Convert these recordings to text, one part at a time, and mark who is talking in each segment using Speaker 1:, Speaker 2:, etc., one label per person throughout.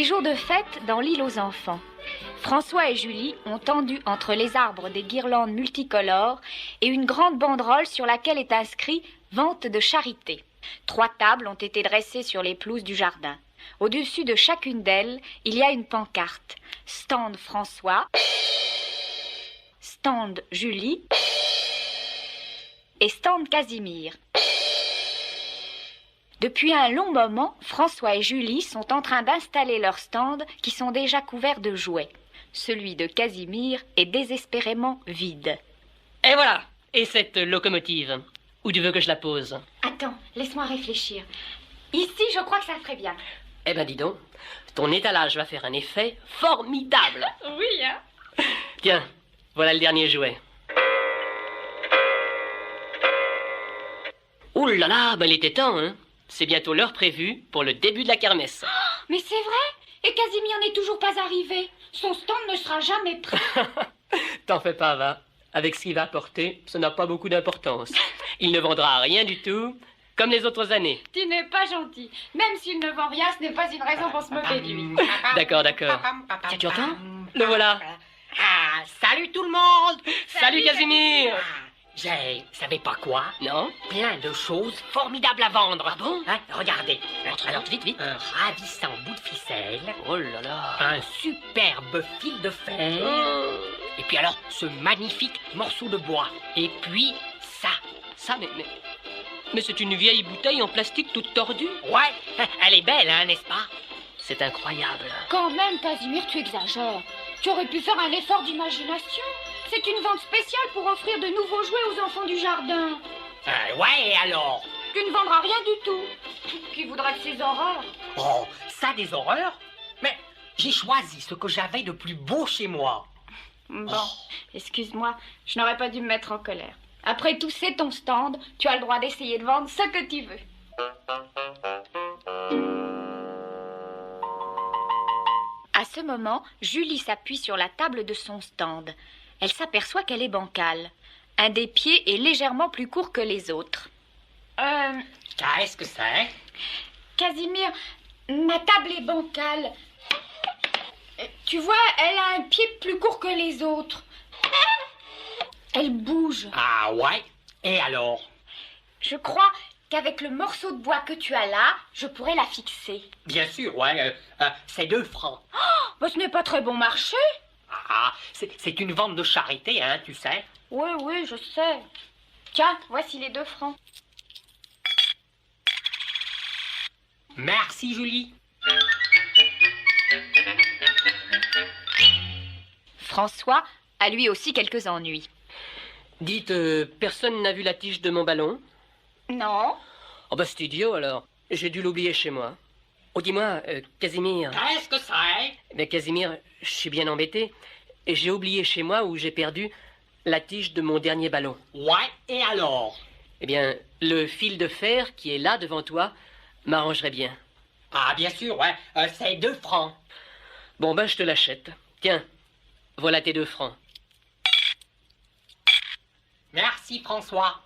Speaker 1: jour de fête dans l'île aux enfants. François et Julie ont tendu entre les arbres des guirlandes multicolores et une grande banderole sur laquelle est inscrit « Vente de charité ». 3 tables ont été dressées sur les pelouses du jardin. Au-dessus de chacune d'elles, il y a une pancarte. Stand François, stand Julie et stand Casimir. Depuis un long moment, François et Julie sont en train d'installer leurs stands qui sont déjà couverts de jouets. Celui de Casimir est désespérément vide.
Speaker 2: Et voilà. Et cette locomotive, où tu veux que je la pose?
Speaker 1: Attends, laisse-moi réfléchir. Ici, je crois que ça ferait bien.
Speaker 2: Eh ben dis donc, ton étalage va faire un effet formidable.
Speaker 1: Oui, hein?
Speaker 2: Tiens, voilà le dernier jouet. Ouh là là, ben il était temps, hein. C'est bientôt l'heure prévue pour le début de la kermesse.
Speaker 1: Oh, mais c'est vrai? Et Casimir n'est toujours pas arrivé. Son stand ne sera jamais prêt.
Speaker 2: T'en fais pas, va. Avec ce qu'il va apporter, ça n'a pas beaucoup d'importance. Il ne vendra rien du tout, comme les autres années.
Speaker 1: Tu n'es pas gentil. Même s'il ne vend rien, ce n'est pas une raison pour se moquer de lui.
Speaker 2: D'accord. Tiens, tu entends? Le voilà.
Speaker 3: Ah, salut tout le monde!
Speaker 2: Salut Casimir!
Speaker 3: Savez pas quoi?
Speaker 2: Non?
Speaker 3: Plein de choses formidables à vendre.
Speaker 2: Ah bon?
Speaker 3: Hein, regardez.
Speaker 2: Alors, vite.
Speaker 3: Un ravissant bout de ficelle.
Speaker 2: Oh là là.
Speaker 3: Un superbe fil de fer.
Speaker 2: Oh.
Speaker 3: Et puis alors, ce magnifique morceau de bois. Et puis, ça.
Speaker 2: Ça, mais c'est une vieille bouteille en plastique toute tordue.
Speaker 3: Ouais, elle est belle, hein, n'est-ce pas?
Speaker 2: C'est incroyable.
Speaker 1: Quand même, Casimir, tu exagères. Tu aurais pu faire un effort d'imagination. C'est une vente spéciale pour offrir de nouveaux jouets aux enfants du jardin.
Speaker 3: Ouais, et alors?
Speaker 1: Tu ne vendras rien du tout. Qui voudra de ces horreurs?
Speaker 3: Oh, ça des horreurs? Mais j'ai choisi ce que j'avais de plus beau chez moi.
Speaker 1: Bon, excuse-moi, je n'aurais pas dû me mettre en colère. Après tout, c'est ton stand. Tu as le droit d'essayer de vendre ce que tu veux. À ce moment, Julie s'appuie sur la table de son stand. Elle s'aperçoit qu'elle est bancale. Un des pieds est légèrement plus court que les autres.
Speaker 3: Qu'est-ce que c'est?
Speaker 1: Casimir, ma table est bancale. Tu vois, elle a un pied plus court que les autres. Elle bouge.
Speaker 3: Ah ouais? Et alors?
Speaker 1: Je crois qu'avec le morceau de bois que tu as là, je pourrais la fixer.
Speaker 3: Bien sûr, ouais. C'est 2 francs.
Speaker 1: Mais ce n'est pas très bon marché.
Speaker 3: Ah, c'est une vente de charité, hein, tu sais.
Speaker 1: Oui, je sais. Tiens, voici les 2 francs.
Speaker 3: Merci, Julie.
Speaker 1: François a lui aussi quelques ennuis.
Speaker 2: Dites, personne n'a vu la tige de mon ballon?
Speaker 1: Non.
Speaker 2: Oh bah c'est idiot alors. J'ai dû l'oublier chez moi. Oh dis-moi, Casimir.
Speaker 3: Qu'est-ce que c'est?
Speaker 2: Mais Casimir, je suis bien embêté. Et j'ai oublié chez moi où j'ai perdu la tige de mon dernier ballon.
Speaker 3: Ouais, et alors?
Speaker 2: Eh bien, le fil de fer qui est là devant toi m'arrangerait bien.
Speaker 3: Ah, bien sûr, ouais. C'est 2 francs.
Speaker 2: Bon ben je te l'achète. Tiens, voilà tes 2 francs.
Speaker 3: Merci, François.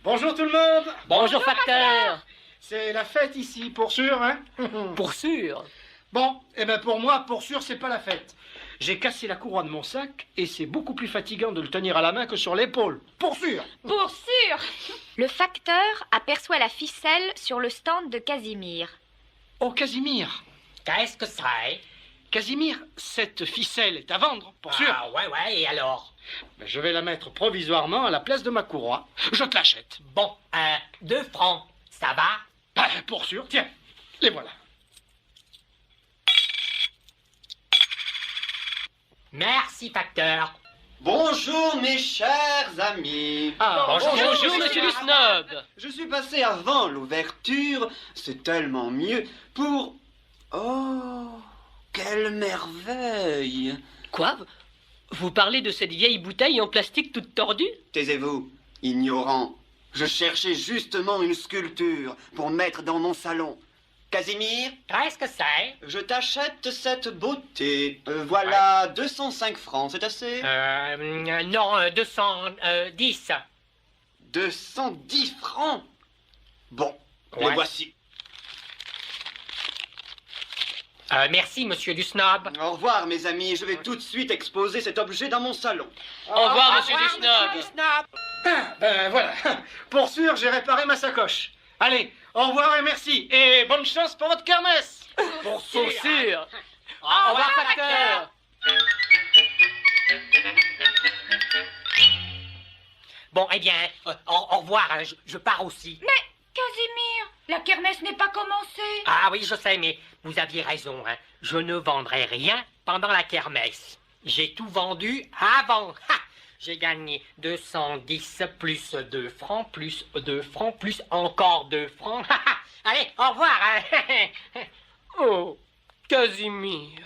Speaker 4: Bonjour tout le monde.
Speaker 2: Bonjour facteur.
Speaker 4: C'est la fête ici, pour sûr, hein?
Speaker 2: Pour sûr.
Speaker 4: Bon, eh ben pour moi, pour sûr, c'est pas la fête. J'ai cassé la courroie de mon sac et c'est beaucoup plus fatigant de le tenir à la main que sur l'épaule. Pour sûr.
Speaker 1: Pour sûr. Le facteur aperçoit la ficelle sur le stand de Casimir.
Speaker 4: Oh, Casimir.
Speaker 3: Qu'est-ce que c'est?
Speaker 4: Casimir, cette ficelle est à vendre, pour sûr.
Speaker 3: Ah, ouais, et alors?
Speaker 4: Ben, je vais la mettre provisoirement à la place de ma courroie. Je te l'achète.
Speaker 3: Bon, 2 francs, ça va?
Speaker 4: Ben, pour sûr, tiens, les voilà.
Speaker 3: Merci, facteur.
Speaker 5: Bonjour mes chers amis.
Speaker 4: Ah,
Speaker 2: Bonjour monsieur le snob.
Speaker 5: Je suis passé avant l'ouverture, c'est tellement mieux, pour... Oh, quelle merveille.
Speaker 2: Quoi? Vous parlez de cette vieille bouteille en plastique toute tordue?
Speaker 5: Taisez-vous, ignorant. Je cherchais justement une sculpture pour mettre dans mon salon. Casimir,
Speaker 3: Qu'est-ce que c'est?
Speaker 5: je t'achète cette beauté. Voilà 205 francs, c'est assez?
Speaker 3: Non, 210.
Speaker 5: 210 francs. Bon, Les
Speaker 3: Ouais.
Speaker 5: voici.
Speaker 3: Merci, monsieur du snob.
Speaker 5: Au revoir, mes amis. Je vais tout de suite exposer cet objet dans mon salon.
Speaker 2: Au revoir, monsieur Dusnob.
Speaker 4: Ben voilà. Pour sûr, j'ai réparé ma sacoche. Allez, au revoir et merci. Et bonne chance pour votre kermesse.
Speaker 2: Pour sûr.
Speaker 3: Au
Speaker 2: revoir, facteur.
Speaker 3: Bon, eh bien, au revoir, hein, je pars aussi.
Speaker 1: Mais, Casimir, la kermesse n'est pas commencée.
Speaker 3: Ah oui, je sais, mais vous aviez raison, hein. Je ne vendrai rien pendant la kermesse. J'ai tout vendu avant. Ha! J'ai gagné 210 plus 2 francs, plus 2 francs, plus encore 2 francs. Ha, ha! Allez, au revoir. Hein.
Speaker 2: Oh, Casimir.